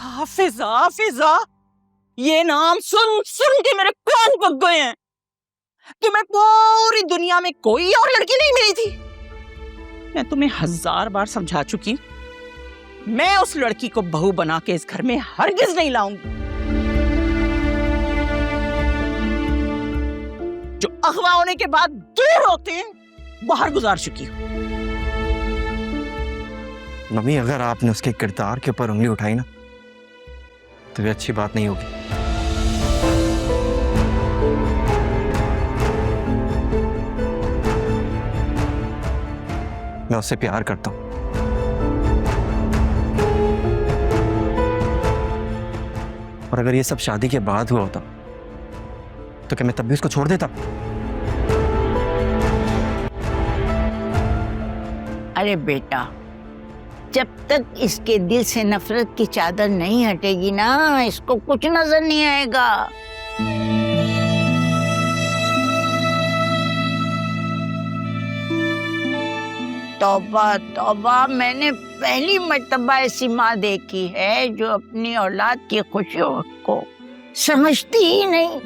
फिजा फिजा, ये नाम सुन सुन के मेरे कान पक गए हैं। तुम्हें पूरी दुनिया में कोई और लड़की नहीं मिली थी? मैं तुम्हें 1000 बार समझा चुकी हूं, मैं उस लड़की को बहू बना के इस घर में हरगिज नहीं लाऊंगी। जो अगवा होने के बाद दूर होते हैं, बाहर गुजार चुकी हूं। मम्मी, अगर आपने उसके किरदार के ऊपर उंगली उठाई ना, तो ये अच्छी बात नहीं होगी। मैं उससे प्यार करता हूं। और अगर ये सब शादी के बाद हुआ होता, तो क्या मैं तब भी उसको छोड़ देता? अरे बेटा, जब तक इसके दिल से नफरत की चादर नहीं हटेगी ना, इसको कुछ नजर नहीं आएगा। तौबा तौबा, मैंने पहली मर्तबा ऐसी माँ देखी है जो अपनी औलाद की खुशियों को समझती ही नहीं।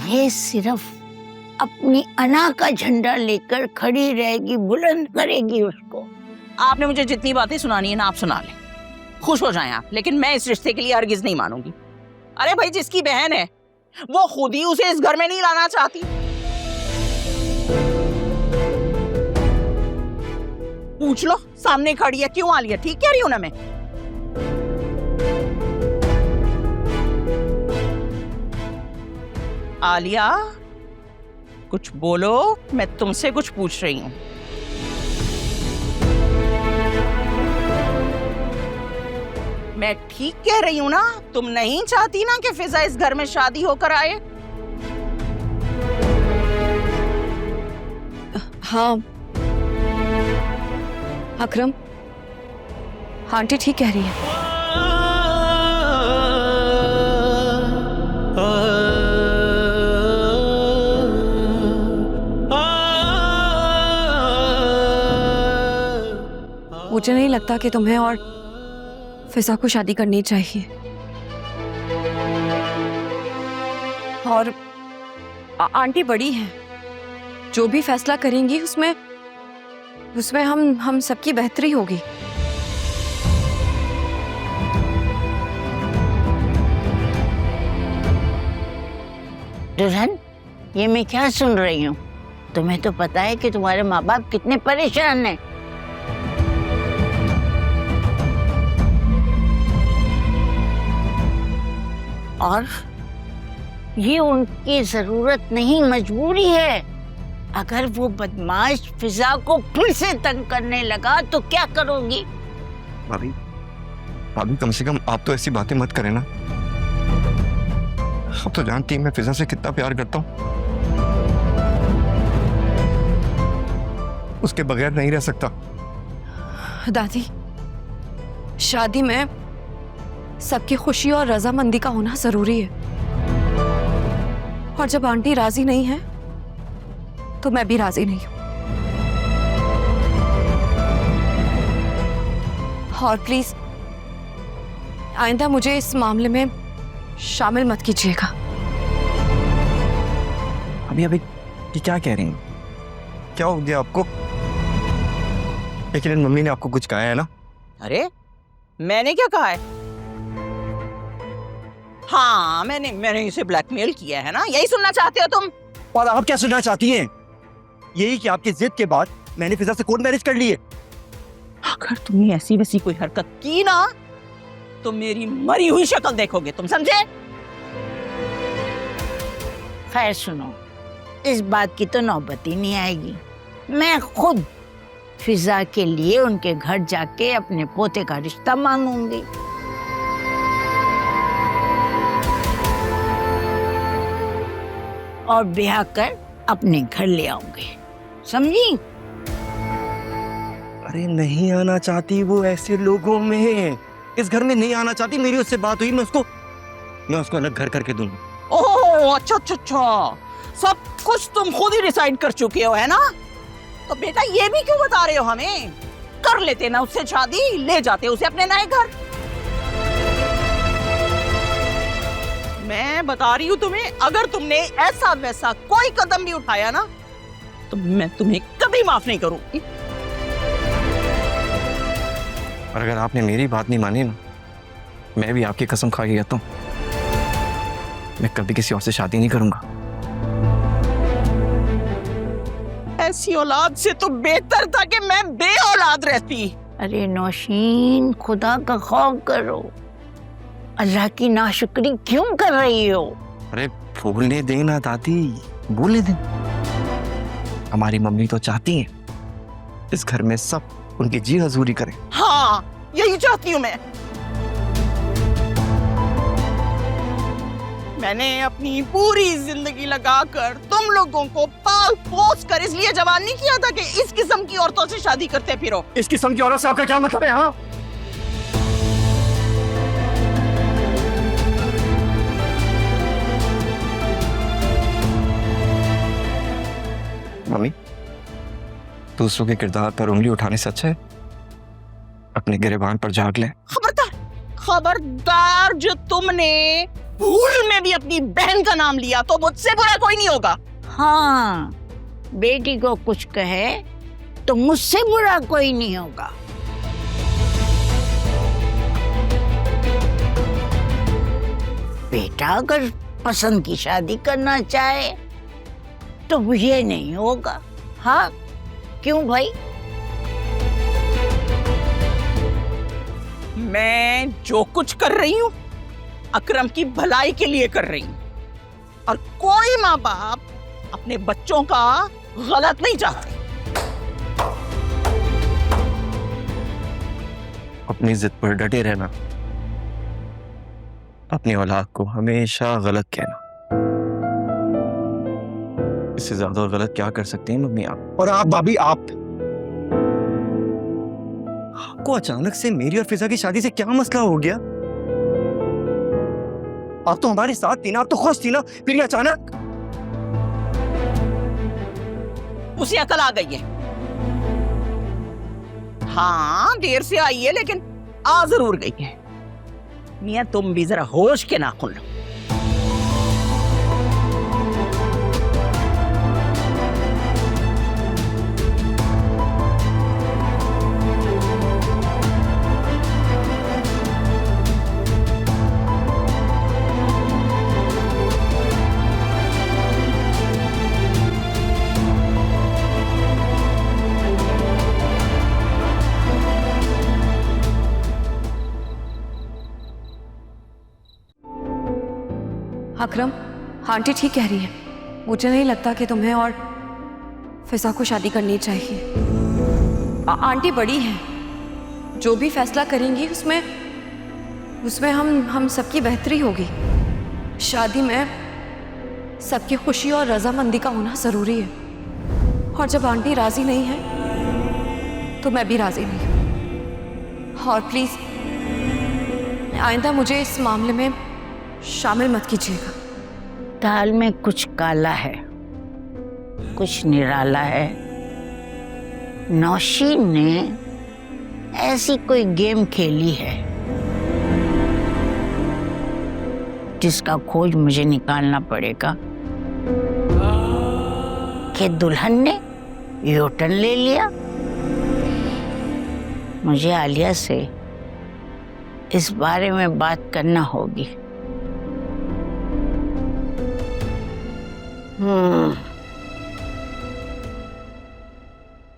ये सिर्फ अपनी अना का झंडा लेकर खड़ी रहेगी, बुलंद करेगी उसको। आपने मुझे जितनी बातें सुनानी है ना, आप सुना लें, खुश हो जाएं आप, लेकिन मैं इस रिश्ते के लिए हरगिज नहीं मानूंगी। अरे भाई, जिसकी बहन है वो खुद ही उसे इस घर में नहीं लाना चाहती। पूछ लो, सामने खड़ी है, क्यों आलिया? ठीक कह रही हूं ना मैं? आलिया, कुछ बोलो, मैं तुमसे कुछ पूछ रही हूं। मैं ठीक कह रही हूं ना? तुम नहीं चाहती ना कि फिजा इस घर में शादी होकर आए? हाँ अकरम, आंटी ठीक कह रही है। मुझे नहीं लगता कि तुम्हें और फिजा को शादी करनी चाहिए। और आंटी बड़ी हैं, जो भी फैसला करेंगी उसमें हम सबकी बेहतरी होगी। दुल्हन, ये मैं क्या सुन रही हूँ? तुम्हें तो पता है कि तुम्हारे माँ बाप कितने परेशान हैं। और ये उनकी जरूरत नहीं, मजबूरी है। अगर वो बदमाश फिजा को फिर से तंग करने लगा तो क्या करोगी? भाभी, भाभी कम से कम आप तो ऐसी बातें मत करें ना। आप तो जानती हैं मैं फिजा से कितना प्यार करता हूँ। उसके बगैर नहीं रह सकता। दादी, शादी में सबकी खुशी और रजामंदी का होना जरूरी है, और जब आंटी राजी नहीं है तो मैं भी राजी नहीं हूं। और प्लीज आइंदा मुझे इस मामले में शामिल मत कीजिएगा। अभी ये क्या कह रही हैं? क्या हो गया आपको? लेकिन मम्मी ने आपको कुछ कहा है ना? अरे मैंने क्या कहा है? हाँ, मैंने इसे ब्लैकमेल किया है ना, यही सुनना चाहते हो तुम? और आप क्या सुनना चाहती हैं? यही कि आपकी जिद के बाद मैंने फिजा से कोर्ट मैरिज कर ली है। अगर तुमने ऐसी वैसी कोई हरकत की ना, तो मेरी मरी हुई शक्ल देखोगे, तुम समझे? खैर सुनो, इस बात की तो नौबत ही नहीं आएगी। मैं खुद फिजा के लिए उनके घर जाके अपने पोते का रिश्ता मांगूंगी। और ब्याह कर अपने घर ले आऊंगे, समझी? अरे नहीं आना चाहती वो ऐसे लोगों में, इस घर में नहीं आना चाहती। मेरी उससे बात हुई, मैं उसको अलग घर करके दूंगा। ओह अच्छा अच्छा अच्छा, सब कुछ तुम खुद ही डिसाइड कर चुके हो, है ना? तो बेटा ये भी क्यों बता रहे हो हमें? कर कर लेते ना उससे शादी, ले जाते उसे अपने नए घर। मैं बता रही हूँ तुम्हें, अगर तुमने ऐसा वैसा कोई कदम भी उठाया ना तो मैं तुम्हें कभी माफ नहीं करूंगी। और अगर आपने मेरी बात नहीं मानी ना, मैं भी आपकी कसम खा के कहता हूँ, मैं कभी किसी और से शादी नहीं करूंगा। ऐसी औलाद से तो बेहतर था कि मैं बे औलाद रहती। अरे नौशीन, खुदा का खौफ करो, अल्लाह की नाशुक्री क्यों कर रही हो? अरे बोलने देना दादी, बोलने दे। हमारी मम्मी तो चाहती हैं इस घर में सब उनकी जी हजूरी करें। हाँ, यही चाहती हूँ मैं। मैंने अपनी पूरी जिंदगी लगाकर तुम लोगों को पाल पोस कर इसलिए जवान नहीं किया था कि इस किस्म की औरतों से शादी करते फिरो। इस किस्म की औरत से आपका क्या मतलब है? हाँ, मम्मी, दूसरों के किरदार पर उंगली उठाने से अच्छा है अपने गिरेबान पर झाग ले। खबरदार, खबरदार, जो तुमने भूल में भी अपनी बहन का नाम लिया तो मुझसे बुरा कोई नहीं होगा। हाँ, बेटी को कुछ कहे तो मुझसे बुरा कोई नहीं होगा। बेटा अगर पसंद की शादी करना चाहे तो ये नहीं होगा। हाँ, क्यों भाई? मैं जो कुछ कर रही हूँ अकरम की भलाई के लिए कर रही हूँ, और कोई माँ बाप अपने बच्चों का गलत नहीं चाहते। अपनी जिद पर डटे रहना, अपनी औलाद को हमेशा गलत कहना, इससे ज्यादा और गलत क्या कर सकते हैं मम्मी आप? और आप भाभी, आपको अचानक से मेरी और फिजा की शादी से क्या मसला हो गया? आप तो हमारे साथ थी ना, आप तो खुश थी ना, फिर ये अचानक? उसे अकल आ गई है। हाँ, देर से आई है लेकिन आ जरूर गई है। मियां, तुम भी जरा होश के नाखुन लो। अकरम, आंटी ठीक कह रही है। मुझे नहीं लगता कि तुम्हें और फिजा को शादी करनी चाहिए। आंटी बड़ी हैं, जो भी फैसला करेंगी उसमें हम सबकी बेहतरी होगी। शादी में सबकी खुशी और रजामंदी का होना ज़रूरी है, और जब आंटी राज़ी नहीं है तो मैं भी राज़ी नहीं हूँ। और प्लीज़ आइंदा मुझे इस मामले में शामिल मत कीजिएगा। दाल में कुछ काला है, कुछ निराला है। नौशीन ने ऐसी कोई गेम खेली है जिसका खोज मुझे निकालना पड़ेगा कि दुल्हन ने यूटर्न ले लिया। मुझे आलिया से इस बारे में बात करना होगी।